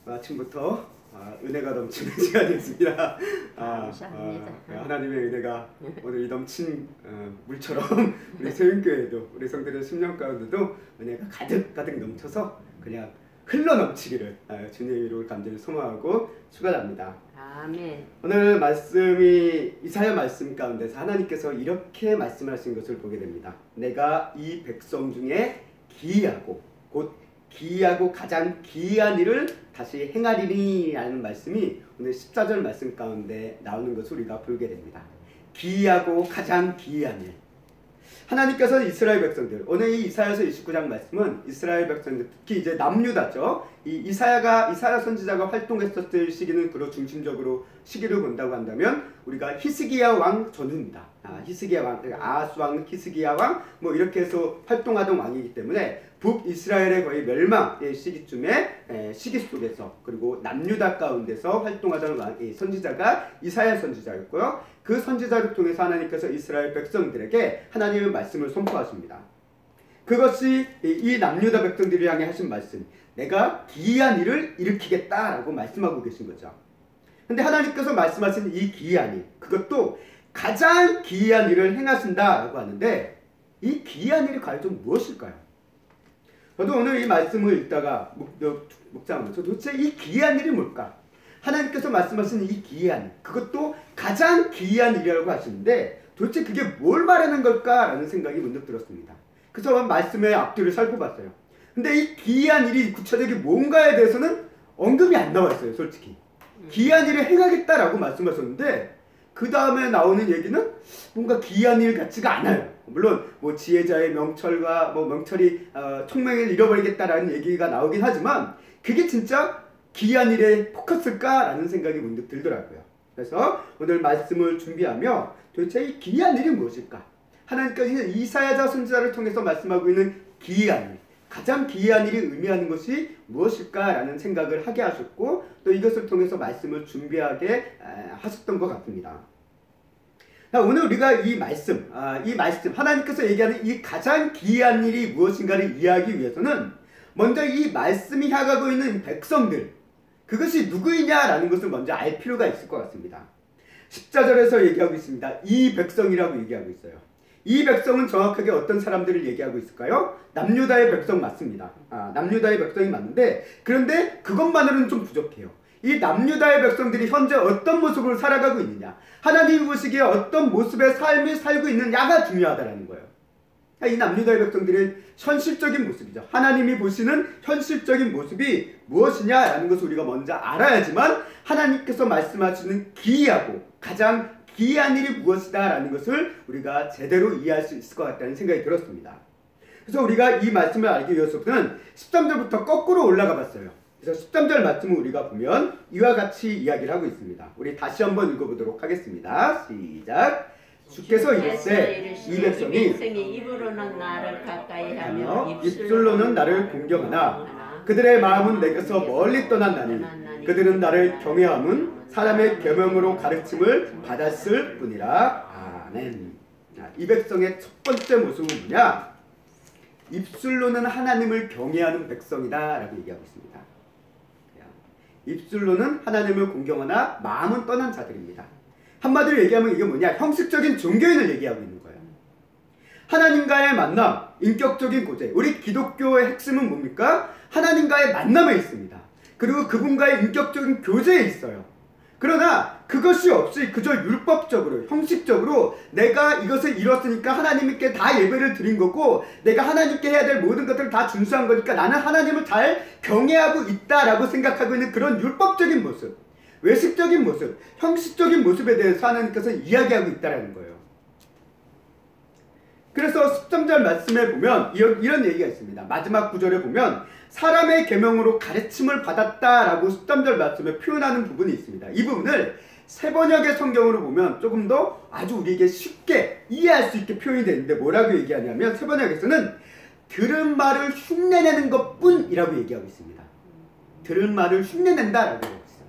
아침부터 은혜가 넘치는 시간이었습니다. 하나님의 은혜가 오늘 이 넘친 물처럼 우리 세윤교회도 우리 성들의 10년 가운데도 은혜가 가득 넘쳐서 그냥 흘러 넘치기를 주님의 이름으로 간절히 소망하고 축원합니다. 아멘. 오늘 말씀이 이사야 말씀 가운데서 하나님께서 이렇게 말씀하신 것을 보게 됩니다. 내가 이 백성 중에 기이하고 곧 기이하고 가장 기이한 일을 다시 행하리니 라는 말씀이 오늘 14절 말씀 가운데 나오는 것을 우리가 보게 됩니다. 기이하고 가장 기이한 일. 하나님께서 이스라엘 백성들, 오늘 이 이사야서 29장 말씀은 이스라엘 백성들, 특히 이제 남유다죠. 이 이사야 선지자가 활동했었을 시기는 그로 중심적으로 시기를 본다고 한다면 우리가 히스기야 왕 전후입니다. 히스기야 왕, 아하스 왕, 히스기야 왕, 뭐 이렇게 해서 활동하던 왕이기 때문에 북이스라엘의 거의 멸망의 시기쯤에 시기 속에서 그리고 남유다 가운데서 활동하던 선지자가 이사야 선지자였고요. 그 선지자를 통해서 하나님께서 이스라엘 백성들에게 하나님의 말씀을 선포하십니다. 그것이 이 남유다 백성들을 향해 하신 말씀, 내가 기이한 일을 일으키겠다라고 말씀하고 계신 거죠. 근데 하나님께서 말씀하신 이 기이한 일, 그것도 가장 기이한 일을 행하신다라고 하는데 이 기이한 일이 과연 좀 무엇일까요? 저도 오늘 이 말씀을 읽다가 묵상하면서 도대체 이 기이한 일이 뭘까? 하나님께서 말씀하신 이 기이한 일, 그것도 가장 기이한 일이라고 하시는데 도대체 그게 뭘 말하는 걸까라는 생각이 문득 들었습니다. 그래서 말씀의 앞뒤를 살펴봤어요. 근데 이 기이한 일이 구체적인 뭔가에 대해서는 언급이 안 나왔어요. 솔직히 기이한 일을 행하겠다라고 말씀하셨는데 그 다음에 나오는 얘기는 뭔가 기이한 일 같지가 않아요. 물론 뭐 지혜자의 명철과 뭐 명철이 총명을 잃어버리겠다라는 얘기가 나오긴 하지만 그게 진짜 기이한 일에 포커스일까라는 생각이 문득 들더라고요. 그래서 오늘 말씀을 준비하며 도대체 이 기이한 일이 무엇일까? 하나님께서 이사야 선지자를 통해서 말씀하고 있는 기이한 일, 가장 기이한 일이 의미하는 것이 무엇일까라는 생각을 하게 하셨고 또 이것을 통해서 말씀을 준비하게 하셨던 것 같습니다. 오늘 우리가 이 말씀 하나님께서 얘기하는 이 가장 기이한 일이 무엇인가를 이해하기 위해서는 먼저 이 말씀이 향하고 있는 백성들, 그것이 누구이냐라는 것을 먼저 알 필요가 있을 것 같습니다. 14절에서 얘기하고 있습니다. 이 백성이라고 얘기하고 있어요. 이 백성은 정확하게 어떤 사람들을 얘기하고 있을까요? 남유다의 백성 맞습니다. 남유다의 백성이 맞는데 그런데 그것만으로는 좀 부족해요. 이 남유다의 백성들이 현재 어떤 모습으로 살아가고 있느냐, 하나님이 보시기에 어떤 모습의 삶을 살고 있느냐가 중요하다는 거예요. 이 남유다의 백성들의 현실적인 모습이죠. 하나님이 보시는 현실적인 모습이 무엇이냐라는 것을 우리가 먼저 알아야지만 하나님께서 말씀하시는 기이하고 가장 기이한 일이 무엇이다라는 것을 우리가 제대로 이해할 수 있을 것 같다는 생각이 들었습니다. 그래서 우리가 이 말씀을 알기 위해서는 13절부터 거꾸로 올라가 봤어요. 그래서 13절 말씀을 우리가 보면 이와 같이 이야기를 하고 있습니다. 우리 다시 한번 읽어보도록 하겠습니다. 시작. 주께서 이르시되 이 백성이 입으로는 나를 가까이 하며 입술로는 나를 공경하나 그들의 마음은 내게서 멀리 떠났나니 그들은 나를 경외함은 사람의 계명으로 가르침을 받았을 뿐이라. 아멘. 이 백성의 첫 번째 모습은 뭐냐? 입술로는 하나님을 경외하는 백성이다 라고 얘기하고 있습니다. 입술로는 하나님을 공경하나 마음은 떠난 자들입니다. 한마디로 얘기하면 이게 뭐냐? 형식적인 종교인을 얘기하고 있는 거예요. 하나님과의 만남, 인격적인 고제. 우리 기독교의 핵심은 뭡니까? 하나님과의 만남에 있습니다. 그리고 그분과의 인격적인 교제에 있어요. 그러나 그것이 없이 그저 율법적으로, 형식적으로 내가 이것을 이뤘으니까 하나님께 다 예배를 드린 거고 내가 하나님께 해야 될 모든 것들을 다 준수한 거니까 나는 하나님을 잘 경외하고 있다라고 생각하고 있는 그런 율법적인 모습, 외식적인 모습, 형식적인 모습에 대해서 하나님께서 이야기하고 있다는 거예요. 그래서 13절 말씀에 보면 이런 얘기가 있습니다. 마지막 구절에 보면 사람의 계명으로 가르침을 받았다라고 13절 말씀에 표현하는 부분이 있습니다. 이 부분을 새번역의 성경으로 보면 조금 더 아주 우리에게 쉽게 이해할 수 있게 표현이 되는데 뭐라고 얘기하냐면 새번역에서는 들은 말을 흉내내는 것뿐이라고 얘기하고 있습니다. 들은 말을 흉내낸다라고 얘기하고 있어요.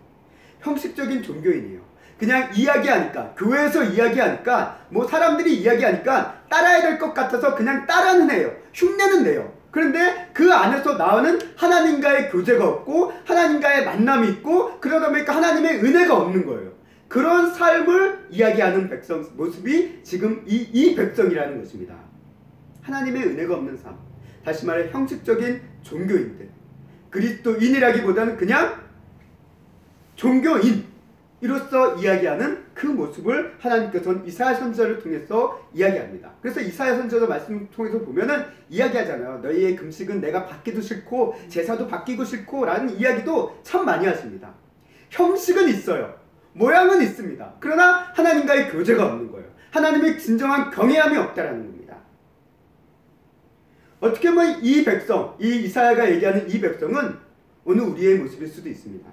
형식적인 종교인이에요. 그냥 이야기하니까, 교회에서 이야기하니까, 뭐 사람들이 이야기하니까 따라야 될 것 같아서 그냥 따라는 해요. 흉내는 내요. 그런데 그 안에서 나오는 하나님과의 교제가 없고 하나님과의 만남이 있고 그러다 보니까 하나님의 은혜가 없는 거예요. 그런 삶을 이야기하는 백성 모습이 지금 이 백성이라는 것입니다. 하나님의 은혜가 없는 삶. 다시 말해 형식적인 종교인들. 그리스도인이라기보다는 그냥 종교인으로서 이야기하는 그 모습을 하나님께서는 이사야 선지자를 통해서 이야기합니다. 그래서 이사야 선지자 말씀을 통해서 보면은 이야기하잖아요. 너희의 금식은 내가 받기도 싫고 제사도 받기고 싫고 라는 이야기도 참 많이 하십니다. 형식은 있어요. 모양은 있습니다. 그러나 하나님과의 교제가 없는 거예요. 하나님의 진정한 경외함이 없다라는 겁니다. 어떻게 보면 이 백성, 이 이사야가 얘기하는 이 백성은 오늘 우리의 모습일 수도 있습니다.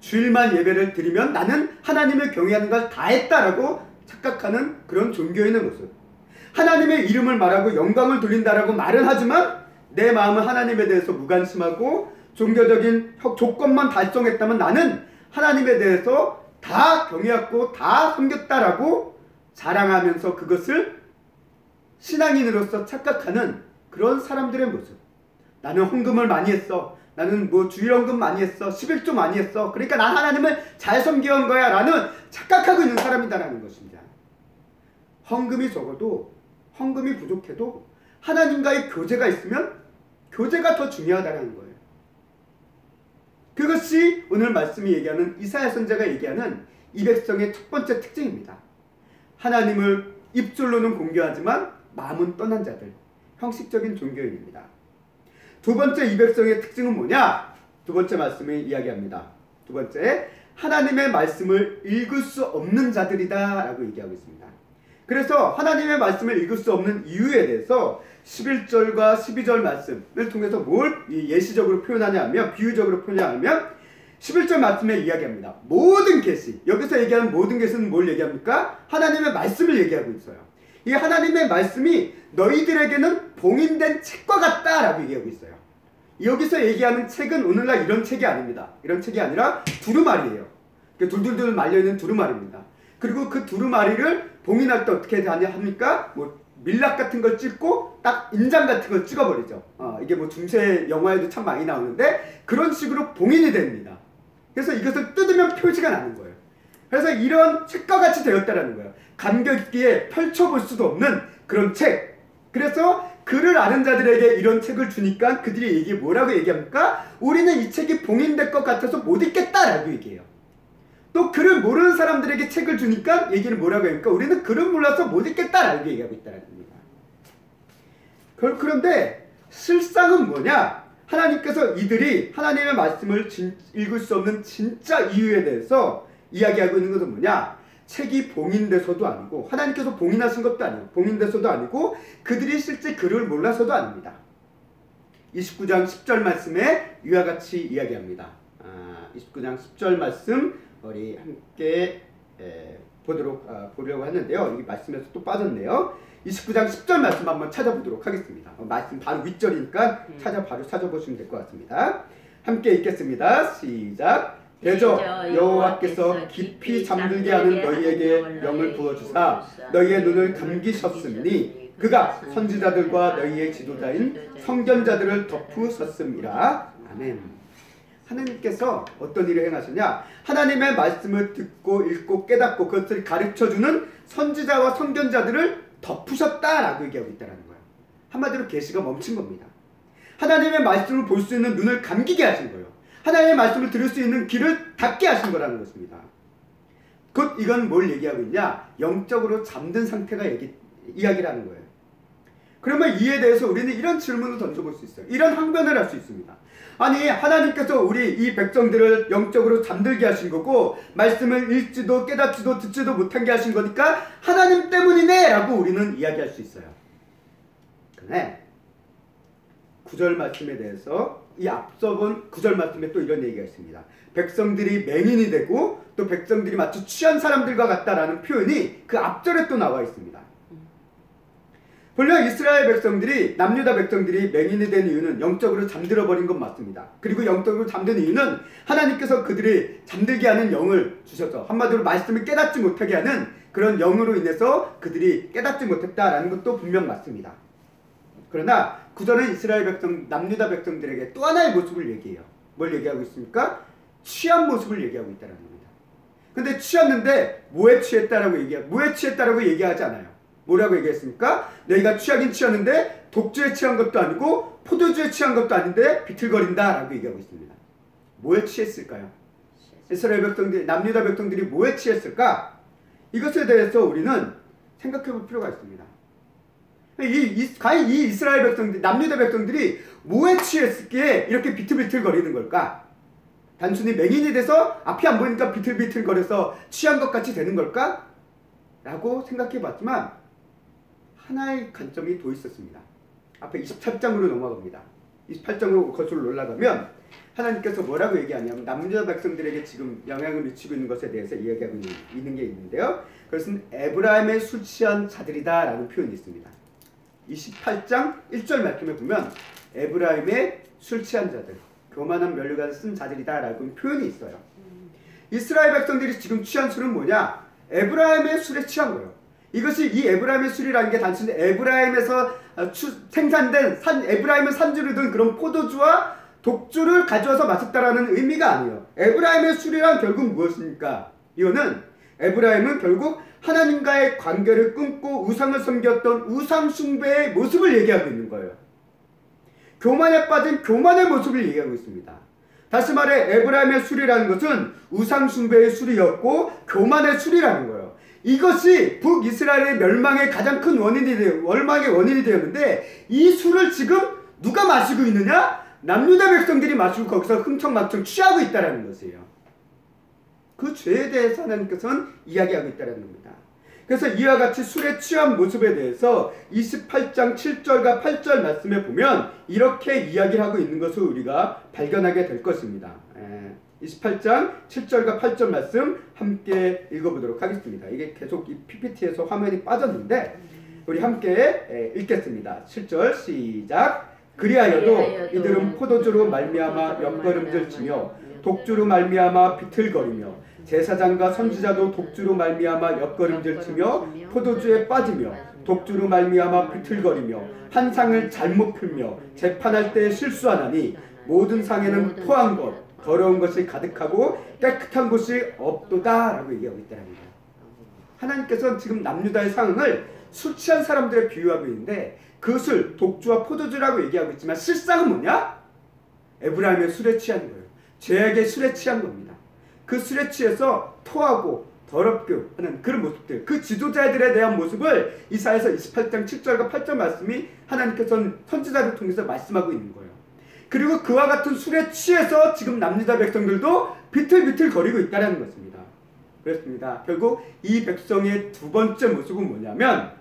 주일만 예배를 드리면 나는 하나님을 경외하는 걸 다 했다라고 착각하는 그런 종교인의 모습. 하나님의 이름을 말하고 영광을 돌린다라고 말은 하지만 내 마음은 하나님에 대해서 무관심하고 종교적인 조건만 달성했다면 나는 하나님에 대해서 다 경외하고 다 섬겼다라고 자랑하면서 그것을 신앙인으로서 착각하는 그런 사람들의 모습. 나는 헌금을 많이 했어. 나는 뭐 주일헌금 많이 했어. 11조 많이 했어. 그러니까 난 하나님을 잘 섬겨온 거야 라는 착각하고 있는 사람이다라는 것입니다. 헌금이 적어도 헌금이 부족해도 하나님과의 교제가 있으면 교제가 더 중요하다는 거예요. 그것이 오늘 말씀이 얘기하는 이사야 선지자가 얘기하는 이 백성의 첫 번째 특징입니다. 하나님을 입술로는 공개하지만 마음은 떠난 자들. 형식적인 종교인입니다. 두 번째 이 백성의 특징은 뭐냐? 두 번째 말씀을 이야기합니다. 두 번째, 하나님의 말씀을 읽을 수 없는 자들이다 라고 얘기하고 있습니다. 그래서 하나님의 말씀을 읽을 수 없는 이유에 대해서 11절과 12절 말씀을 통해서 뭘 예시적으로 표현하냐면, 비유적으로 표현하면 11절 말씀에 이야기합니다. 모든 계시, 여기서 얘기하는 모든 계시는 뭘 얘기합니까? 하나님의 말씀을 얘기하고 있어요. 이 하나님의 말씀이 너희들에게는 봉인된 책과 같다라고 얘기하고 있어요. 여기서 얘기하는 책은 오늘날 이런 책이 아닙니다. 이런 책이 아니라 두루마리예요. 둘둘둘 말려있는 두루마리입니다. 그리고 그 두루마리를 봉인할 때 어떻게 합니까? 뭐 밀랍 같은 걸 찍고 딱 인장 같은 걸 찍어버리죠. 이게 뭐 중세 영화에도 참 많이 나오는데 그런 식으로 봉인이 됩니다. 그래서 이것을 뜯으면 표지가 나는 거예요. 그래서 이런 책과 같이 되었다라는 거예요. 감격 있게 펼쳐볼 수도 없는 그런 책. 그래서 글을 아는 자들에게 이런 책을 주니까 그들이 뭐라고 얘기합니까? 우리는 이 책이 봉인될 것 같아서 못 읽겠다라고 얘기해요. 또 글을 모르는 사람들에게 책을 주니까 얘기를 뭐라고 합니까? 우리는 글을 몰라서 못 읽겠다라고 얘기하고 있다는 겁니다. 그런데 실상은 뭐냐? 하나님께서 이들이 하나님의 말씀을 읽을 수 없는 진짜 이유에 대해서 이야기하고 있는 것은 뭐냐? 책이 봉인돼서도 아니고 하나님께서 봉인하신 것도 아니고 봉인돼서도 아니고 그들이 실제 글을 몰라서도 아닙니다. 29장 10절 말씀에 이와 같이 이야기합니다. 29장 10절 말씀 우리 함께 보려고 했는데요. 이 말씀에서 또 빠졌네요. 29장 10절 말씀 한번 찾아보도록 하겠습니다. 말씀 바로 윗절이니까 바로 찾아보시면 될 것 같습니다. 함께 읽겠습니다. 시작. 대저 여호와께서 깊이 잠들게 하는 너희에게 영을 부어주사 너희의 눈을 감기셨으니 그가 선지자들과 너희의 지도자인 선견자들을 덮으셨음이라. 아멘. 하나님께서 어떤 일을 행하셨냐? 하나님의 말씀을 듣고 읽고 깨닫고 그것을 가르쳐주는 선지자와 선견자들을 덮으셨다라고 얘기하고 있다는 거예요. 한마디로 계시가 멈춘 겁니다. 하나님의 말씀을 볼 수 있는 눈을 감기게 하신 거예요. 하나님의 말씀을 들을 수 있는 귀를 닫게 하신 거라는 것입니다. 곧 이건 뭘 얘기하고 있냐? 영적으로 잠든 상태가 이야기를 하는 거예요. 그러면 이에 대해서 우리는 이런 질문을 던져볼 수 있어요. 이런 항변을 할 수 있습니다. 아니 하나님께서 우리 이 백성들을 영적으로 잠들게 하신 거고 말씀을 읽지도 깨닫지도 듣지도 못하게 하신 거니까 하나님 때문이네 라고 우리는 이야기할 수 있어요. 그런데 9절 말씀에 대해서 이 앞서 본 9절 말씀에 또 이런 얘기가 있습니다. 백성들이 맹인이 되고 또 백성들이 마치 취한 사람들과 같다라는 표현이 그 앞절에 또 나와 있습니다. 본래 이스라엘 백성들이 남유다 백성들이 맹인이 된 이유는 영적으로 잠들어 버린 건 맞습니다. 그리고 영적으로 잠든 이유는 하나님께서 그들이 잠들게 하는 영을 주셔서 한마디로 말씀을 깨닫지 못하게 하는 그런 영으로 인해서 그들이 깨닫지 못했다라는 것도 분명 맞습니다. 그러나 구절은 이스라엘 백성, 남유다 백성들에게 또 하나의 모습을 얘기해요. 뭘 얘기하고 있습니까? 취한 모습을 얘기하고 있다는 겁니다. 근데 취했는데 뭐에 취했다라고 얘기하지 않아요. 뭐라고 얘기했습니까? 너희가 취하긴 취했는데 독주에 취한 것도 아니고 포도주에 취한 것도 아닌데 비틀거린다라고 얘기하고 있습니다. 뭐에 취했을까요? 이스라엘 백성들, 남유다 백성들이 뭐에 취했을까? 이것에 대해서 우리는 생각해 볼 필요가 있습니다. 과연 이 이스라엘 백성들, 남유다 백성들이 뭐에 취했기에 이렇게 비틀비틀거리는 걸까? 단순히 맹인이 돼서 앞이 안 보이니까 비틀비틀거려서 취한 것 같이 되는 걸까? 라고 생각해 봤지만 하나의 관점이 더 있었습니다. 앞에 28장으로 넘어갑니다. 28장으로 거슬러 올라가면 하나님께서 뭐라고 얘기하냐면 남유다 백성들에게 지금 영향을 미치고 있는 것에 대해서 이야기하고 있는 게 있는데요. 그것은 에브라임의 술 취한 자들이다 라는 표현이 있습니다. 28장 1절 말씀에 보면 에브라임의 술 취한 자들, 교만한 면류관을 쓴 자들이다 라고 표현이 있어요. 이스라엘 백성들이 지금 취한 술은 뭐냐? 에브라임의 술에 취한 거예요. 이것이 이 에브라임의 술이라는 게 단순히 에브라임에서 생산된 에브라임의 산주를 둔 그런 포도주와 독주를 가져와서 마셨다라는 의미가 아니에요. 에브라임의 술이란 결국 무엇입니까? 이거는 에브라임은 결국 하나님과의 관계를 끊고 우상을 섬겼던 우상 숭배의 모습을 얘기하고 있는 거예요. 교만에 빠진 교만의 모습을 얘기하고 있습니다. 다시 말해 에브라임의 술이라는 것은 우상 숭배의 술이었고 교만의 술이라는 거예요. 이것이 북이스라엘의 멸망의 가장 큰 원망의 원인이 되었는데 이 술을 지금 누가 마시고 있느냐? 남유다 백성들이 마시고 거기서 흥청망청 취하고 있다는 것이에요. 그 죄에 대해서 하나님께서는 이야기하고 있다는 겁니다. 그래서 이와 같이 술에 취한 모습에 대해서 28장 7절과 8절 말씀에 보면 이렇게 이야기를 하고 있는 것을 우리가 발견하게 될 것입니다. 28장 7절과 8절 말씀 함께 읽어보도록 하겠습니다. 이게 계속 이 PPT에서 화면이 빠졌는데 우리 함께 읽겠습니다. 7절 시작. 그리하여도 이들은 포도주로 말미암아 옆걸음질 치며 독주로 말미암아 비틀거리며 제사장과 선지자도 독주로 말미암아 옆걸음질 치며 포도주에 빠지며 독주로 말미암아 비틀거리며 한 상을 잘못 풀며 재판할 때 실수하나니 모든 상에는 토한 것 더러운 것이 가득하고 깨끗한 곳이 없도다 라고 얘기하고 있다는 거예요. 하나님께서는 지금 남유다의 상황을 술 취한 사람들에 비유하고 있는데 그것을 독주와 포도주라고 얘기하고 있지만 실상은 뭐냐? 에브라임의 술에 취한 거예요. 죄악의 술에 취한 겁니다. 그 술에 취해서 토하고 더럽게 하는 그런 모습들, 그 지도자들에 대한 모습을 이사야서 28장 7절과 8절 말씀이 하나님께서는 선지자를 통해서 말씀하고 있는 거예요. 그리고 그와 같은 술에 취해서 지금 남유다 백성들도 비틀비틀 거리고 있다는 것입니다. 그렇습니다. 결국 이 백성의 두 번째 모습은 뭐냐면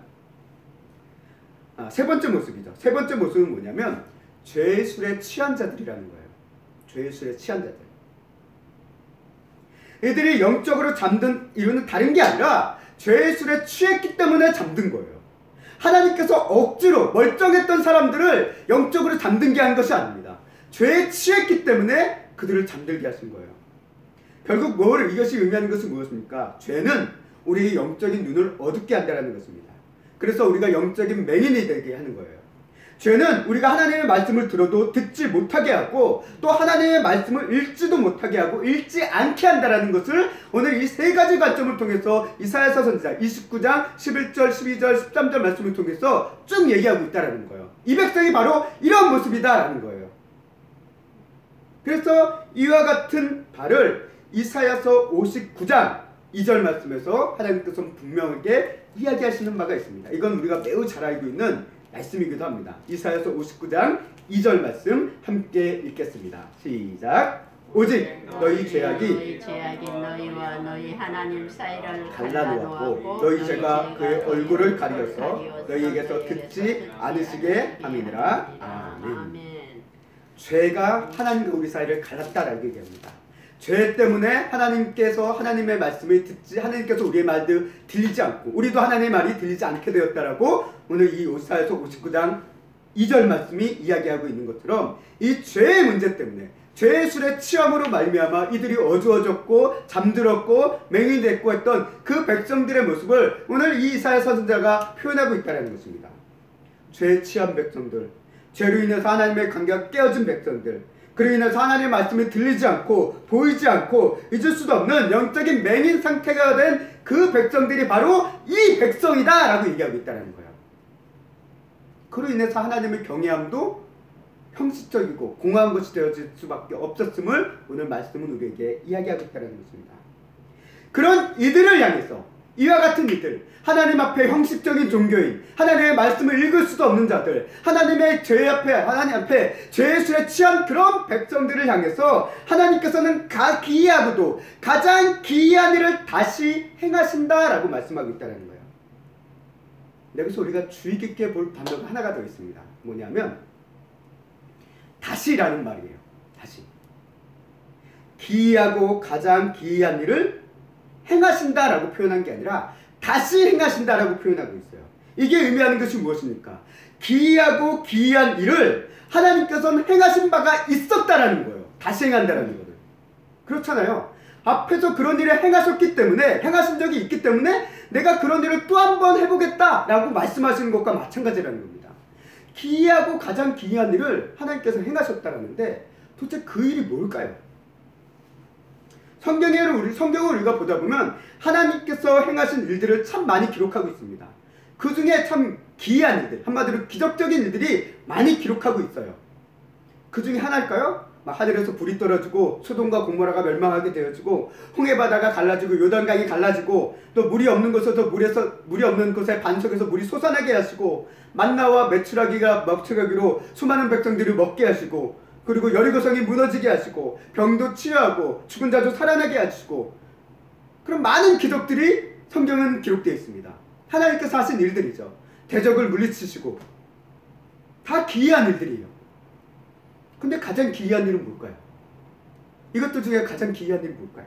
세 번째 모습이죠. 세 번째 모습은 뭐냐면 죄의 술에 취한 자들이라는 거예요. 죄의 술에 취한 자들. 이들이 영적으로 잠든 이유는 다른 게 아니라 죄의 술에 취했기 때문에 잠든 거예요. 하나님께서 억지로 멀쩡했던 사람들을 영적으로 잠들게 한 것이 아닙니다. 죄에 취했기 때문에 그들을 잠들게 하신 거예요. 결국 이것이 의미하는 것은 무엇입니까? 죄는 우리의 영적인 눈을 어둡게 한다는 것입니다. 그래서 우리가 영적인 맹인이 되게 하는 거예요. 죄는 우리가 하나님의 말씀을 들어도 듣지 못하게 하고 또 하나님의 말씀을 읽지도 못하게 하고 읽지 않게 한다는 것을 오늘 이 세 가지 관점을 통해서 이사야서 선지자 29장 11절, 12절, 13절 말씀을 통해서 쭉 얘기하고 있다는 거예요. 이 백성이 바로 이런 모습이다라는 거예요. 그래서 이와 같은 바를 이사야서 59장 2절 말씀에서 하나님께서 분명하게 이야기하시는 바가 있습니다. 이건 우리가 매우 잘 알고 있는 말씀이기도 합니다. 이사야서 59장 2절 말씀 함께 읽겠습니다. 시작. 오직 너희 죄악이 너희와 너희 하나님 사이를 갈라놓았고 너희 죄가 그의 얼굴을 가리어서 너희에게서 듣지 않으시게 함이니라. 아멘. 죄가 하나님과 우리 사이를 갈랐다라고 얘기합니다. 죄 때문에 하나님께서 하나님의 말씀을 듣지, 하나님께서 우리의 말도 들리지 않고 우리도 하나님의 말이 들리지 않게 되었다라고 오늘 이 이사야서 59장 2절 말씀이 이야기하고 있는 것처럼 이 죄의 문제 때문에 죄의 술에 취함으로 말미암아 이들이 어두워졌고 잠들었고 맹인이 됐고 했던 그 백성들의 모습을 오늘 이 이사야 선지자가 표현하고 있다는 것입니다. 죄에 취한 백성들, 죄로 인해서 하나님의 관계가 깨어진 백성들, 그로 인해서 하나님의 말씀이 들리지 않고 보이지 않고 잊을 수도 없는 영적인 맹인 상태가 된 그 백성들이 바로 이 백성이다 라고 얘기하고 있다는 거예요. 그로 인해서 하나님의 경외함도 형식적이고 공허한 것이 되어질 수밖에 없었음을 오늘 말씀은 우리에게 이야기하고 있다는 것입니다. 그런 이들을 향해서 이와 같은 이들, 하나님 앞에 형식적인 종교인, 하나님의 말씀을 읽을 수도 없는 자들, 하나님의 하나님 앞에 죄의 술에 취한 그런 백성들을 향해서 하나님께서는 기이하고도 가장 기이한 일을 다시 행하신다라고 말씀하고 있다는 거예요. 여기서 우리가 주의 깊게 볼 단어가 하나가 더 있습니다. 뭐냐면 다시라는 말이에요. 다시. 기이하고 가장 기이한 일을 행하신다라고 표현한 게 아니라 다시 행하신다라고 표현하고 있어요. 이게 의미하는 것이 무엇입니까? 기이하고 기이한 일을 하나님께서는 행하신 바가 있었다라는 거예요. 다시 행한다라는 거는. 그렇잖아요. 앞에서 그런 일을 행하셨기 때문에, 행하신 적이 있기 때문에 내가 그런 일을 또 한 번 해보겠다라고 말씀하시는 것과 마찬가지라는 겁니다. 기이하고 가장 기이한 일을 하나님께서 행하셨다라는데 도대체 그 일이 뭘까요? 성경을 우리가 보다 보면 하나님께서 행하신 일들을 참 많이 기록하고 있습니다. 그 중에 참 기이한 일들, 한마디로 기적적인 일들이 많이 기록하고 있어요. 그 중에 하나일까요? 하늘에서 불이 떨어지고 소돔과 고모라가 멸망하게 되어지고 홍해바다가 갈라지고 요단강이 갈라지고 또 물이 없는 곳에서 물이 없는 곳에 반석에서 물이 솟아나게 하시고 만나와 메추라기로 수많은 백성들을 먹게 하시고 그리고 여리고성이 무너지게 하시고 병도 치유하고 죽은 자도 살아나게 하시고 그런 많은 기적들이 성경은 기록되어 있습니다. 하나님께서 하신 일들이죠. 대적을 물리치시고 다 기이한 일들이에요. 근데 가장 기이한 일은 뭘까요? 이것들 중에 가장 기이한 일은 뭘까요?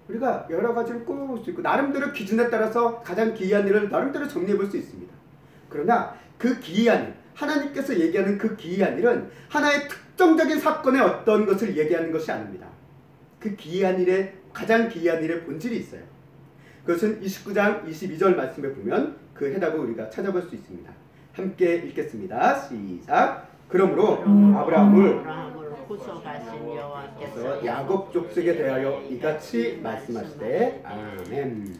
우리가 여러 가지를 꼽을 수 있고 나름대로 기준에 따라서 가장 기이한 일을 나름대로 정리해 볼 수 있습니다. 그러나 그 기이한 일, 하나님께서 얘기하는 그 기이한 일은 하나의 특정적인 사건의 어떤 것을 얘기하는 것이 아닙니다. 그 기이한 일의 가장 기이한 일의 본질이 있어요. 그것은 29장 22절 말씀에 보면 그 해답을 우리가 찾아볼 수 있습니다. 함께 읽겠습니다. 시작. 그러므로 아브라함을 구속하신 여호와께서 야곱 족속에 대하여 이같이 말씀하시되 아멘.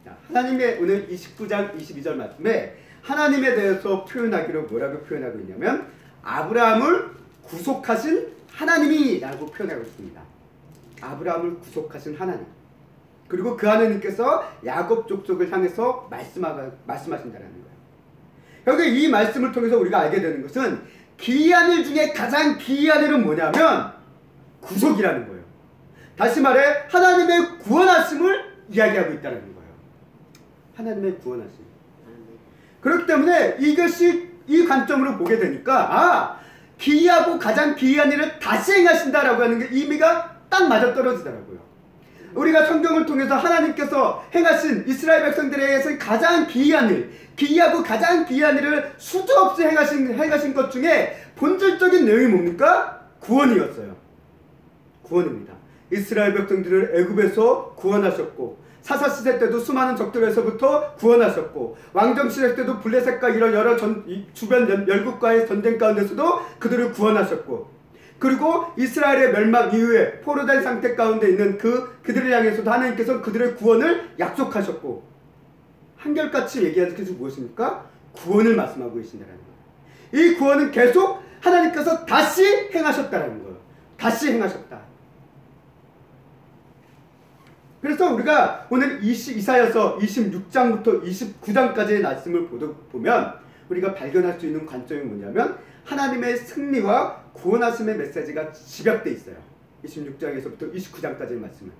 자, 하나님의 오늘 29장 22절 말씀에 하나님에 대해서 표현하기로 뭐라고 표현하고 있냐면 아브라함을 구속하신 하나님이라고 표현하고 있습니다. 아브라함을 구속하신 하나님. 그리고 그 하나님께서 야곱 족속을 향해서 말씀하신다는 거예요. 여기 이 말씀을 통해서 우리가 알게 되는 것은 기이한 일 중에 가장 기이한 일은 뭐냐면 구속이라는 거예요. 다시 말해 하나님의 구원하심을 이야기하고 있다는 거예요. 하나님의 구원하심. 그렇기 때문에 이것이 이 관점으로 보게 되니까 기이하고 가장 기이한 일을 다시 행하신다라고 하는 게 의미가 딱 맞아떨어지더라고요. 우리가 성경을 통해서 하나님께서 행하신 이스라엘 백성들에게서 가장 기이한 일, 기이하고 가장 기이한 일을 수도 없이 행하신 것 중에 본질적인 내용이 뭡니까? 구원이었어요. 구원입니다. 이스라엘 백성들을 애굽에서 구원하셨고 사사시대 때도 수많은 적들에서부터 구원하셨고 왕정시대 때도 블레셋과 이런 여러 주변 열국과의 전쟁 가운데서도 그들을 구원하셨고 그리고 이스라엘의 멸망 이후에 포로된 상태 가운데 있는 그들을 향해서도 하나님께서 그들의 구원을 약속하셨고 한결같이 얘기하는 것이 무엇입니까? 구원을 말씀하고 계신다는 거예요. 이 구원은 계속 하나님께서 다시 행하셨다는 거예요. 다시 행하셨다. 그래서 우리가 오늘 이사야서 26장부터 29장까지의 말씀을 보면 우리가 발견할 수 있는 관점이 뭐냐면 하나님의 승리와 구원하심의 메시지가 집약되어 있어요. 26장에서부터 29장까지의 말씀은.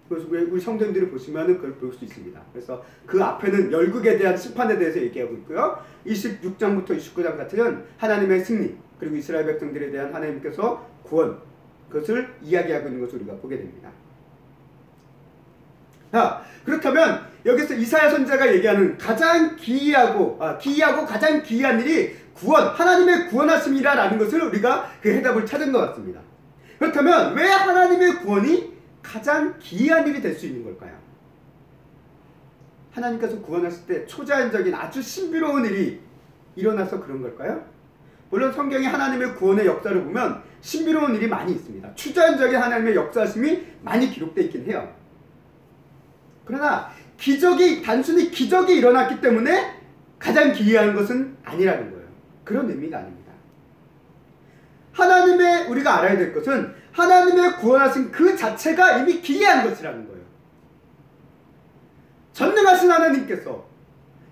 그래서 우리 성도님들이 보시면 그걸 볼 수 있습니다. 그래서 그 앞에는 열국에 대한 심판에 대해서 얘기하고 있고요. 26장부터 29장 같은 하나님의 승리 그리고 이스라엘 백성들에 대한 하나님께서 구원 그것을 이야기하고 있는 것을 우리가 보게 됩니다. 자, 그렇다면 여기서 이사야 선지자가 얘기하는 가장 기이하고 가장 기이한 일이 구원, 하나님의 구원하심이라는 것을 우리가 그 해답을 찾은 것 같습니다. 그렇다면 왜 하나님의 구원이 가장 기이한 일이 될 수 있는 걸까요? 하나님께서 구원하실 때 초자연적인 아주 신비로운 일이 일어나서 그런 걸까요? 물론 성경에 하나님의 구원의 역사를 보면 신비로운 일이 많이 있습니다. 초자연적인 하나님의 역사심이 많이 기록되어 있긴 해요. 그러나 단순히 기적이 일어났기 때문에 가장 기이한 것은 아니라는 거예요. 그런 의미가 아닙니다. 우리가 알아야 될 것은 하나님의 구원하신 그 자체가 이미 기이한 것이라는 거예요. 전능하신 하나님께서,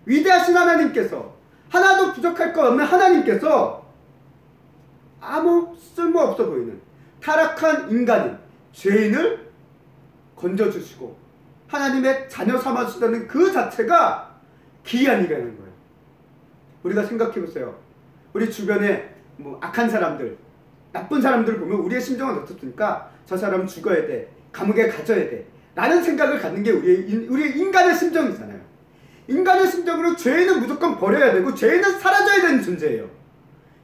위대하신 하나님께서, 하나도 부족할 것 없는 하나님께서 아무 쓸모없어 보이는 타락한 인간인 죄인을 건져주시고 하나님의 자녀 삼아주시다는 그 자체가 기이한 일이라는 거예요. 우리가 생각해보세요. 우리 주변에 악한 사람들, 나쁜 사람들을 보면 우리의 심정은 어떻습니까? 저 사람 죽어야 돼, 감옥에 갇혀야 돼 라는 생각을 갖는 게 우리 인간의 심정이잖아요. 인간의 심정으로 죄인은 무조건 버려야 되고 죄인은 사라져야 되는 존재예요.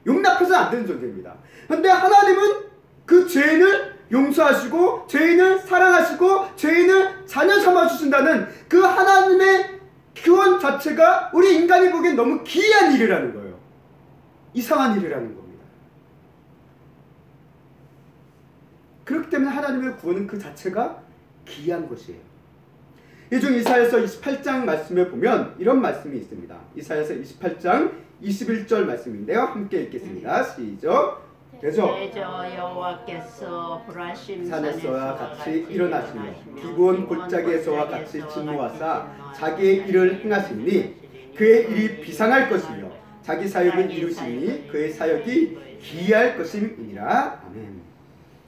용납해서는 안 되는 존재입니다. 그런데 하나님은 그 죄인을 용서하시고 죄인을 사랑하시고 죄인을 자녀 삼아주신다는 그 하나님의 구원 자체가 우리 인간이 보기엔 너무 기이한 일이라는 거예요. 이상한 일이라는 겁니다. 그렇기 때문에 하나님의 구원은 그 자체가 기이한 것이에요. 이 중 이사야서 28장 말씀에 보면 이런 말씀이 있습니다. 이사야서 28장 21절 말씀인데요. 함께 읽겠습니다. 시작. 되죠? 여호와께서 불하심 산에서와 같이 일어나시며 기브온 골짜기에서와 같이 진노하사 자기의 일을 행하시니 그의 일이 비상할 것이며 자기 사역을 이루시니 그의 사역이 기이할 것임이니라. 아멘.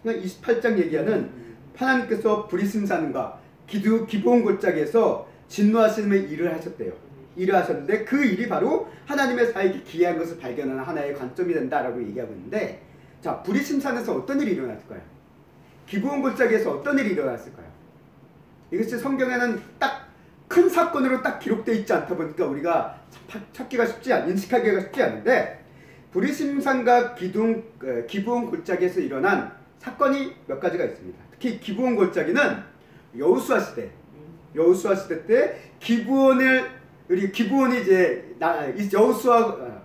28장 얘기하는 하나님께서 브리심산과 기브온 골짜기에서 진노하시는 일을 하셨대요. 일을 하셨는데 그 일이 바로 하나님의 사역이 기이한 것을 발견하는 하나의 관점이 된다라고 얘기하고 있는데, 자, 브리심산에서 어떤 일이 일어났을까요? 기브온 골짜기에서 어떤 일이 일어났을까요? 이것이 성경에는 딱 큰 사건으로 딱 기록되어 있지 않다 보니까 우리가 찾기가 인식하기가 쉽지 않은데, 브리심산과 기브온 골짜기에서 일어난 사건이 몇 가지가 있습니다. 특히 기브온 골짜기는 여호수아 시대 때 기브온이 이제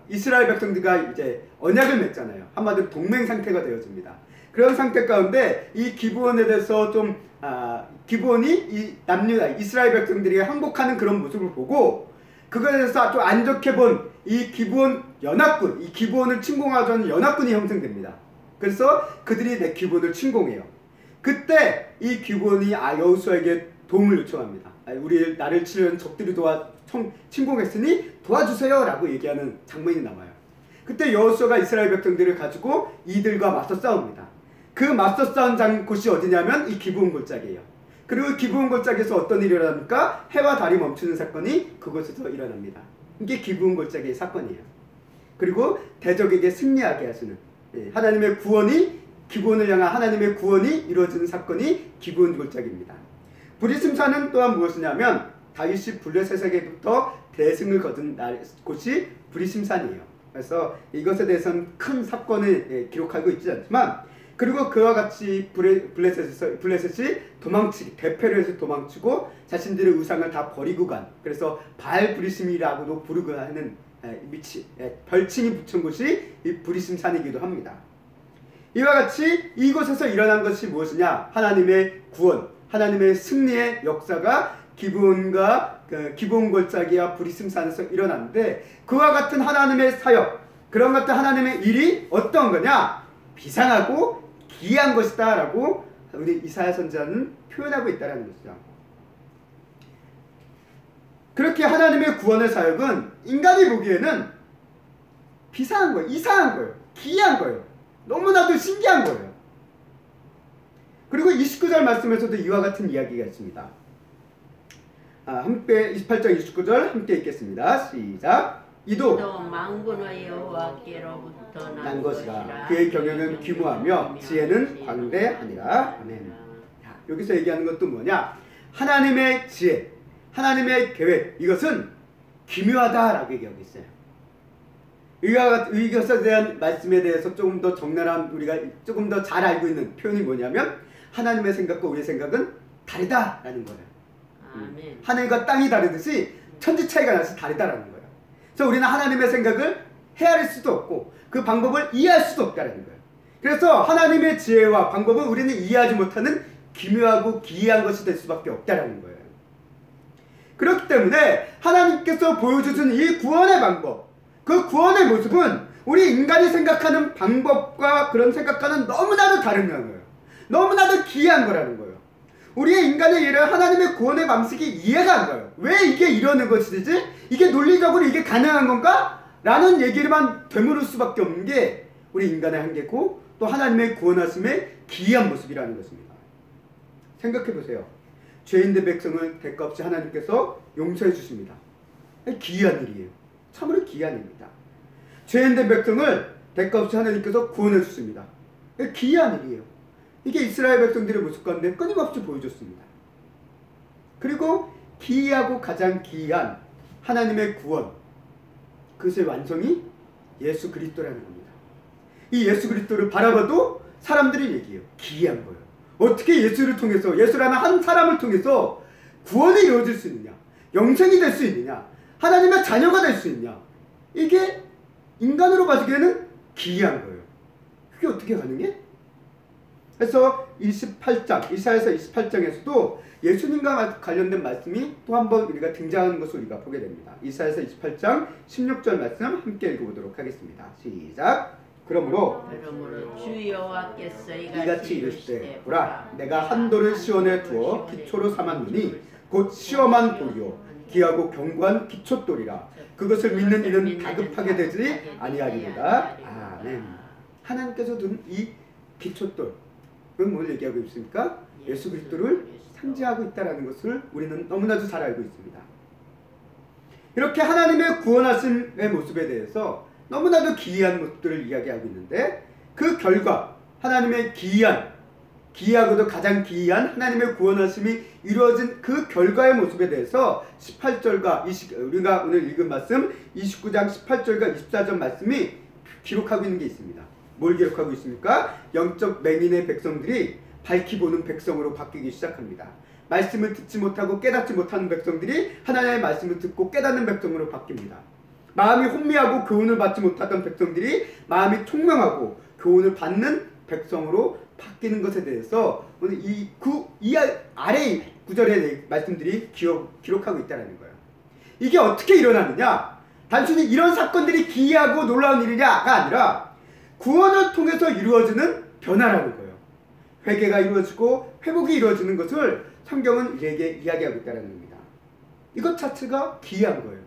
이스라엘 백성들과 이제 언약을 맺잖아요. 한마디로 동맹 상태가 되어집니다. 그런 상태 가운데 이 기브온에 대해서 기브온이 이스라엘 백성들이 항복하는 그런 모습을 보고 그거에 대해서 아주 안 좋게 본 이 기브온 연합군, 이 기브온을 침공하던 연합군이 형성됩니다. 그래서 그들이 기브온을 침공해요. 그때 이 기브온이 여호수아에게 도움을 요청합니다. 나를 치려는 적들이 침공했으니 도와주세요 라고 얘기하는 장면이 나와요. 그때 여호수아가 이스라엘 백성들을 가지고 이들과 맞서 싸웁니다. 그 맞서 싸운 곳이 어디냐면 이 기브온 골짜기예요. 그리고 기브온 골짜기에서 어떤 일이 일어납니까? 해와 달이 멈추는 사건이 그곳에서 일어납니다. 이게 기브온 골짜기의 사건이에요. 그리고 대적에게 승리하게 하시는 하나님의 구원이, 기브온을 향한 하나님의 구원이 이루어지는 사건이 기브온 골짜기입니다. 브리심산은 또한 무엇이냐면 다윗이 블레셋에게부터 대승을 거둔 곳이 브리심산이에요. 그래서 이것에 대해서는 큰 사건을 기록하고 있지 않지만, 그리고 그와 같이 블레셋이 대패를 해서 도망치고 자신들의 우상을 다 버리고 간, 그래서 바알 브리심이라고도 부르고 하는 별칭이 붙은 곳이 이 브리심산이기도 합니다. 이와 같이 이곳에서 일어난 것이 무엇이냐? 하나님의 구원, 하나님의 승리의 역사가 기브온 골짜기와 브리심산에서 일어났는데, 그와 같은 하나님의 사역, 그런 같은 하나님의 일이 어떤 거냐? 비상하고 기이한 것이다 라고 우리 이사야 선지자는 표현하고 있다는 것이죠. 그렇게 하나님의 구원의 사역은 인간이 보기에는 비상한 거예요. 이상한 거예요. 기이한 거예요. 너무나도 신기한 거예요. 그리고 29절 말씀에서도 이와 같은 이야기가 있습니다. 함께 28절 29절 함께 읽겠습니다. 시작. 이도 만군의 여호와께로부터 난 것이라. 그의 경영은 규모하며 지혜는 광대하니라. 아멘. 여기서 얘기하는 것도 뭐냐? 하나님의 지혜, 하나님의 계획, 이것은 기묘하다라고 얘기하고 있어요. 이것에 대한 말씀에 대해서 조금 더 적나라한, 우리가 조금 더 잘 알고 있는 표현이 뭐냐면 하나님의 생각과 우리의 생각은 다르다라는 거예요. 아멘. 하늘과 땅이 다르듯이 천지 차이가 나서 다르다라는 거예요. 그래서 우리는 하나님의 생각을 헤아릴 수도 없고 그 방법을 이해할 수도 없다는 거예요. 그래서 하나님의 지혜와 방법은 우리는 이해하지 못하는 기묘하고 기이한 것이 될 수밖에 없다는 거예요. 그렇기 때문에 하나님께서 보여주신 이 구원의 방법, 그 구원의 모습은 우리 인간이 생각하는 방법과 그런 생각과는 너무나도 다른 거예요. 너무나도 기이한 거라는 거예요. 우리의 인간의 일을 하나님의 구원의 방식이 이해가 안 가요. 왜 이게 이러는 것이지? 이게 논리적으로 이게 가능한 건가? 라는 얘기를만 되물을 수밖에 없는 게 우리 인간의 한계고 또 하나님의 구원하심의 기이한 모습이라는 것입니다. 생각해 보세요. 죄인된 백성을 대가 없이 하나님께서 용서해 주십니다. 기이한 일이에요. 참으로 기이한 일입니다. 죄인된 백성을 대가 없이 하나님께서 구원해 주십니다. 기이한 일이에요. 이게 이스라엘 백성들의 모습 가운데 끊임없이 보여줬습니다. 그리고 기이하고 가장 기이한 하나님의 구원, 그것의 완성이 예수 그리스도라는 겁니다. 이 예수 그리스도를 바라봐도 사람들이 얘기해요. 기이한 거예요. 어떻게 예수를 통해서, 예수라는 한 사람을 통해서 구원이 이루어질 수 있느냐, 영생이 될 수 있느냐, 하나님의 자녀가 될 수 있느냐, 이게 인간으로 봐주기에는 기이한 거예요. 그게 어떻게 가능해? 그래서 28장, 이사야서 28장에서도 예수님과 관련된 말씀이 또 한 번 우리가 등장하는 것을 우리가 보게 됩니다. 이사야서 28장 16절 말씀 함께 읽어보도록 하겠습니다. 시작! 그러므로 주 여호와께서 이같이 이르시되 보라 내가 한도를 시온에 두어 기초로 삼았느니 곧 시험한 돌이요 기하고 견고한 기초돌이라 그것을 믿는 이는 다급하게 되지 아니하리로다. 아멘. 하나님께서 둔 이 기초돌, 그건 뭘 얘기하고 있습니까? 예수 그리스도를 상징하고 있다는 것을 우리는 너무나도 잘 알고 있습니다. 이렇게 하나님의 구원하심의 모습에 대해서 너무나도 기이한 모습들을 이야기하고 있는데 그 결과 하나님의 기이하고도 가장 기이한 하나님의 구원하심이 이루어진 그 결과의 모습에 대해서 18절과 우리가 오늘 읽은 말씀 29장 18절과 24절 말씀이 기록하고 있는 게 있습니다. 뭘 기록하고 있습니까? 영적 맹인의 백성들이 밝히 보는 백성으로 바뀌기 시작합니다. 말씀을 듣지 못하고 깨닫지 못하는 백성들이 하나님의 말씀을 듣고 깨닫는 백성으로 바뀝니다. 마음이 혼미하고 교훈을 받지 못하던 백성들이 마음이 총명하고 교훈을 받는 백성으로 바뀌는 것에 대해서 오늘 이 아래 구절의 말씀들이 기록하고 있다는 거예요. 이게 어떻게 일어나느냐? 단순히 이런 사건들이 기이하고 놀라운 일이냐가 아니라 구원을 통해서 이루어지는 변화라는 거예요. 회개가 이루어지고 회복이 이루어지는 것을 성경은 우리에게 이야기하고 있다는 겁니다. 이것 자체가 기이한 거예요.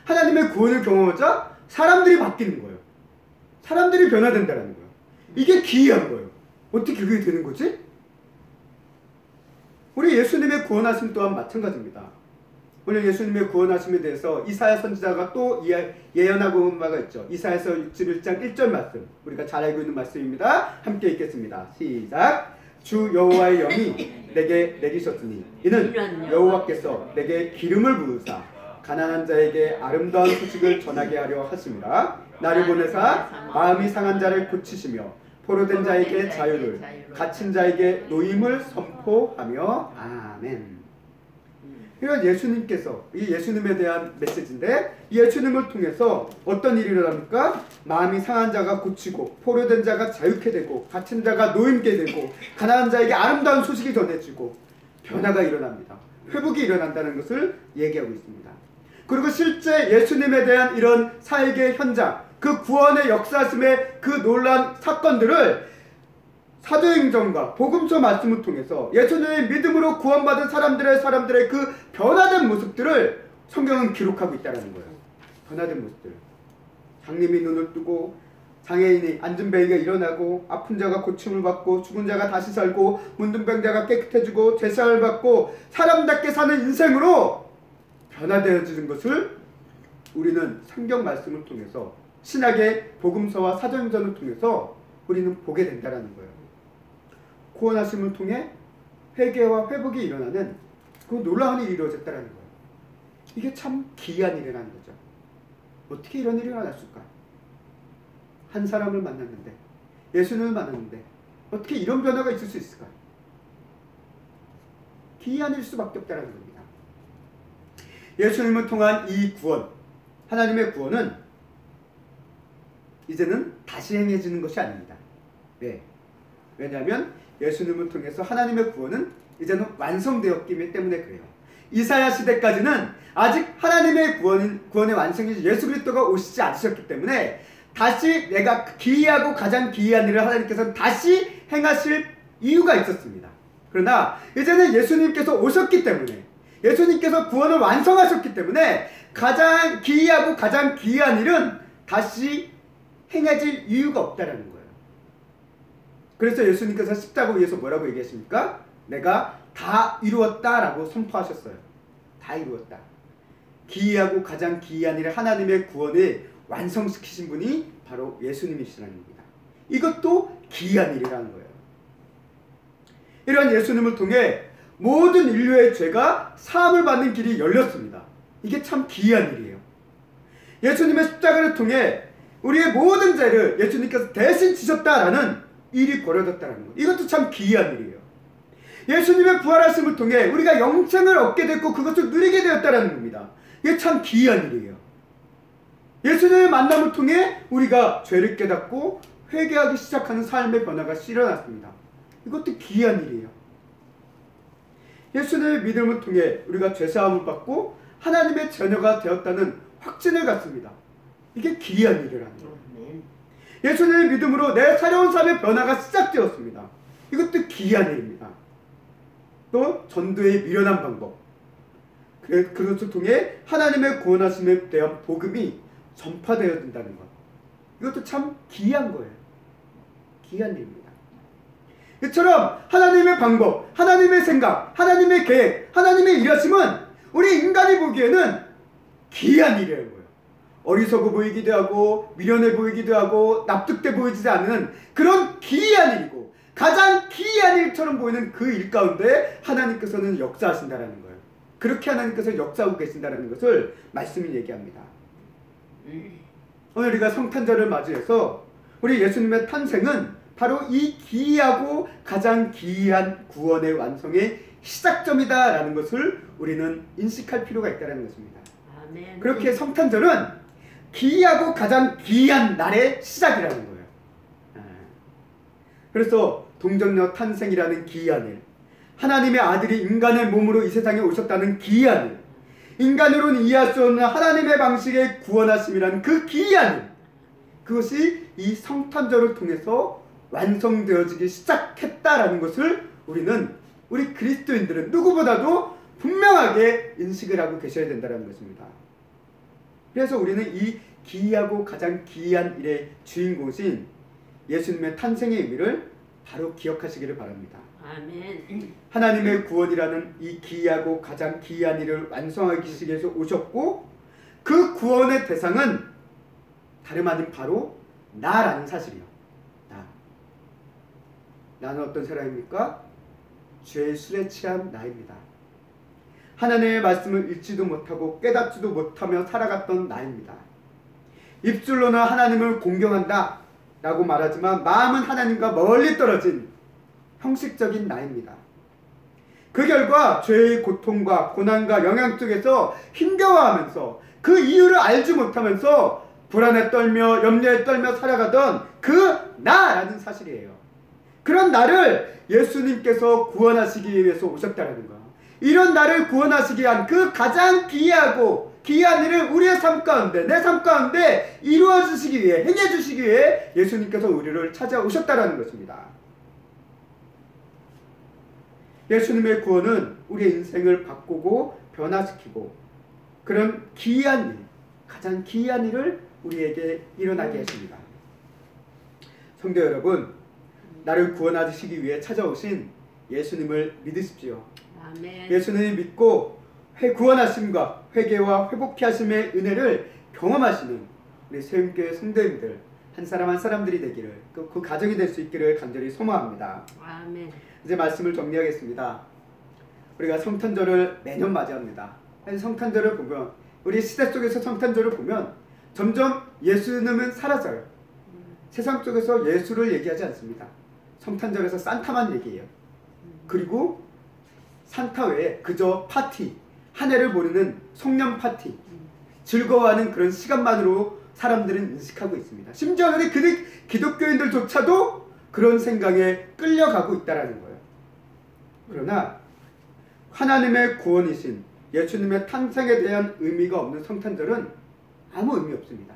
하나님의 구원을 경험하자 사람들이 바뀌는 거예요. 사람들이 변화된다는 거예요. 이게 기이한 거예요. 어떻게 그게 되는 거지? 우리 예수님의 구원하심 또한 마찬가지입니다. 오늘 예수님의 구원하심에 대해서 이사야 선지자가 또 예언하고 온 바가 있죠. 이사야서 61장 1절 말씀, 우리가 잘 알고 있는 말씀입니다. 함께 읽겠습니다. 시작! 주 여호와의 영이 내게 내리셨으니 이는 여호와께서 내게 기름을 부으사 가난한 자에게 아름다운 소식을 전하게 하려 하심이라. 나를 보내사 마음이 상한 자를 고치시며 포로된 자에게 자유를, 갇힌 자에게 노임을 선포하며. 아멘. 이건 예수님께서, 이 예수님에 대한 메시지인데, 이 예수님을 통해서 어떤 일이 일어납니까? 마음이 상한 자가 고치고, 포로된 자가 자유케 되고, 갇힌 자가 노임게 되고, 가난한 자에게 아름다운 소식이 전해지고 변화가 일어납니다. 회복이 일어난다는 것을 얘기하고 있습니다. 그리고 실제 예수님에 대한 이런 사역의 현장, 그 구원의 역사심의 그 놀라운 사건들을 사도행전과 복음서 말씀을 통해서 예수님의 믿음으로 구원받은 사람들의 그 변화된 모습들을 성경은 기록하고 있다는 거예요. 변화된 모습들. 장님이 눈을 뜨고 장애인이 안전벨기가 일어나고 아픈 자가 고침을 받고 죽은 자가 다시 살고 문둥병자가 깨끗해지고 제사를 받고 사람답게 사는 인생으로 변화되어지는 것을 우리는 성경 말씀을 통해서 신약의 복음서와 사도행전을 통해서 우리는 보게 된다는 거예요. 구원하심을 통해 회개와 회복이 일어나는 그 놀라운 일이 이루어졌다는 거예요. 이게 참 기이한 일이라는 거죠. 어떻게 이런 일이 일어났을까? 한 사람을 만났는데, 예수님을 만났는데 어떻게 이런 변화가 있을 수 있을까? 기이한 일 수밖에 없다는 겁니다. 예수님을 통한 이 구원, 하나님의 구원은 이제는 다시 행해지는 것이 아닙니다. 네. 왜냐하면 예수님을 통해서 하나님의 구원은 이제는 완성되었기 때문에 그래요. 이사야 시대까지는 아직 하나님의 구원의 완성이 예수 그리스도가 오시지 않으셨기 때문에 다시 내가 기이하고 가장 기이한 일을 하나님께서 다시 행하실 이유가 있었습니다. 그러나 이제는 예수님께서 오셨기 때문에, 예수님께서 구원을 완성하셨기 때문에 가장 기이하고 가장 기이한 일은 다시 행해질 이유가 없다라는 거예요. 그래서 예수님께서 십자가 위에서 뭐라고 얘기했습니까? 내가 다 이루었다라고 선포하셨어요. 다 이루었다. 기이하고 가장 기이한 일을 하나님의 구원을 완성시키신 분이 바로 예수님이시라는 겁니다. 이것도 기이한 일이라는 거예요. 이러한 예수님을 통해 모든 인류의 죄가 사함을 받는 길이 열렸습니다. 이게 참 기이한 일이에요. 예수님의 십자가를 통해 우리의 모든 죄를 예수님께서 대신 지셨다라는 일이 벌어졌다는 것. 이것도 참 기이한 일이에요. 예수님의 부활하심을 통해 우리가 영생을 얻게 됐고 그것을 누리게 되었다는 겁니다. 이게 참 기이한 일이에요. 예수님의 만남을 통해 우리가 죄를 깨닫고 회개하기 시작하는 삶의 변화가 일어났습니다. 이것도 기이한 일이에요. 예수님의 믿음을 통해 우리가 죄사함을 받고 하나님의 자녀가 되었다는 확신을 갖습니다. 이게 기이한 일이라는 거예요. 예수님의 믿음으로 내 새로운 삶의 변화가 시작되었습니다. 이것도 기이한 일입니다. 또 전도의 미련한 방법, 그것을 통해 하나님의 구원하심에 대한 복음이 전파되어진다는 것, 이것도 참 기이한 거예요. 기이한 일입니다. 이처럼 하나님의 방법, 하나님의 생각, 하나님의 계획, 하나님의 일하심은 우리 인간이 보기에는 기이한 일이라는 거예요. 어리석어 보이기도 하고 미련해 보이기도 하고 납득돼 보이지 않는 그런 기이한 일이고, 가장 기이한 일처럼 보이는 그 일 가운데 하나님께서는 역사하신다라는 거예요. 그렇게 하나님께서 역사하고 계신다는 것을 말씀이 얘기합니다. 오늘 우리가 성탄절을 맞이해서 우리 예수님의 탄생은 바로 이 기이하고 가장 기이한 구원의 완성의 시작점이다라는 것을 우리는 인식할 필요가 있다는 것입니다. 아멘. 그렇게 성탄절은 기이하고 가장 기이한 날의 시작이라는 거예요. 그래서 동정녀 탄생이라는 기이한 일, 하나님의 아들이 인간의 몸으로 이 세상에 오셨다는 기이한 일, 인간으로는 이해할 수 없는 하나님의 방식의 구원하심이라는 그 기이한 일, 그것이 이 성탄절을 통해서 완성되어지기 시작했다라는 것을 우리 그리스도인들은 누구보다도 분명하게 인식을 하고 계셔야 된다는 것입니다. 그래서 우리는 이 기이하고 가장 기이한 일의 주인공이신 예수님의 탄생의 의미를 바로 기억하시기를 바랍니다. 아멘. 하나님의 구원이라는 이 기이하고 가장 기이한 일을 완성하기 위해서 오셨고, 그 구원의 대상은 다름 아닌 바로 나라는 사실이요. 나는 어떤 사람입니까? 죄의 술에 취한 나입니다. 하나님의 말씀을 읽지도 못하고 깨닫지도 못하며 살아갔던 나입니다. 입술로는 하나님을 공경한다 라고 말하지만 마음은 하나님과 멀리 떨어진 형식적인 나입니다. 그 결과 죄의 고통과 고난과 영향 속에서 힘겨워하면서 그 이유를 알지 못하면서 불안에 떨며 염려에 떨며 살아가던 그 나라는 사실이에요. 그런 나를 예수님께서 구원하시기 위해서 오셨다는 거. 이런 나를 구원하시기 위한 그 가장 기이하고 기이한 일을 우리의 삶 가운데, 내 삶 가운데 이루어 주시기 위해, 행해 주시기 위해 예수님께서 우리를 찾아오셨다는 것입니다. 예수님의 구원은 우리의 인생을 바꾸고 변화시키고 그런 기이한 일, 가장 기이한 일을 우리에게 일어나게 하십니다. 성도 여러분, 나를 구원하시기 위해 찾아오신 예수님을 믿으십시오. 아멘. 예수님을 믿고 구원하심과 회개와 회복케 하심의 은혜를 경험하시는 우리 세움교회 성도님들 한 사람 한 사람들이 되기를, 그 가정이 될 수 있기를 간절히 소망합니다. 아멘. 이제 말씀을 정리하겠습니다. 우리가 성탄절을 매년 맞이합니다. 성탄절을 보면, 우리 시대 속에서 성탄절을 보면 점점 예수님은 사라져요. 세상 속에서 예수를 얘기하지 않습니다. 성탄절에서 산타만 얘기해요. 그리고 산타 외에 그저 파티, 한 해를 모르는 송년 파티, 즐거워하는 그런 시간만으로 사람들은 인식하고 있습니다. 심지어 기독교인들조차도 그런 생각에 끌려가고 있다라는 거예요. 그러나 하나님의 구원이신 예수님의 탄생에 대한 의미가 없는 성탄절은 아무 의미 없습니다.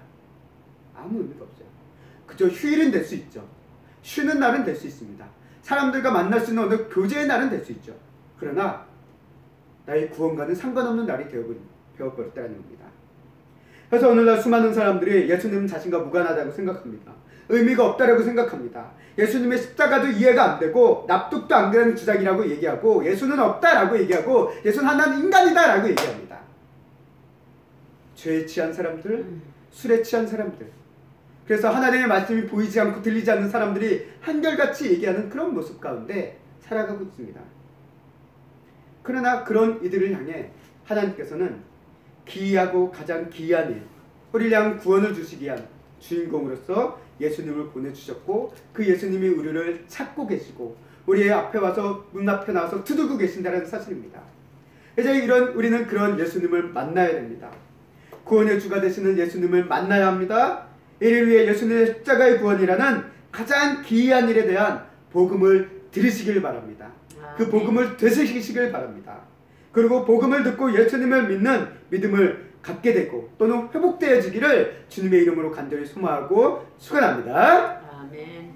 아무 의미가 없어요. 그저 휴일은 될 수 있죠. 쉬는 날은 될 수 있습니다. 사람들과 만날 수 있는 어느 교제의 날은 될 수 있죠. 그러나 나의 구원과는 상관없는 날이 되어버렸다는 겁니다. 그래서 오늘날 수많은 사람들이 예수님은 자신과 무관하다고 생각합니다. 의미가 없다라고 생각합니다. 예수님의 십자가도 이해가 안 되고 납득도 안 되는 주장이라고 얘기하고 예수는 없다라고 얘기하고 예수는 하나는 인간이다라고 얘기합니다. 죄에 취한 사람들, 술에 취한 사람들, 그래서 하나님의 말씀이 보이지 않고 들리지 않는 사람들이 한결같이 얘기하는 그런 모습 가운데 살아가고 있습니다. 그러나 그런 이들을 향해 하나님께서는 기이하고 가장 기이한 일, 우리를 향한 구원을 주시기 위한 주인공으로서 예수님을 보내주셨고 그 예수님이 우리를 찾고 계시고 우리의 앞에 와서 문 앞에 나와서 두들고 계신다는 사실입니다. 이제 우리는 그런 예수님을 만나야 됩니다. 구원의 주가 되시는 예수님을 만나야 합니다. 이를 위해 예수님의 십자가의 구원이라는 가장 기이한 일에 대한 복음을 들으시길 바랍니다. 그 복음을 되새기시길 바랍니다. 그리고 복음을 듣고 예수님을 믿는 믿음을 갖게 되고 또는 회복되어지기를 주님의 이름으로 간절히 소망하고 축원합니다. 아멘.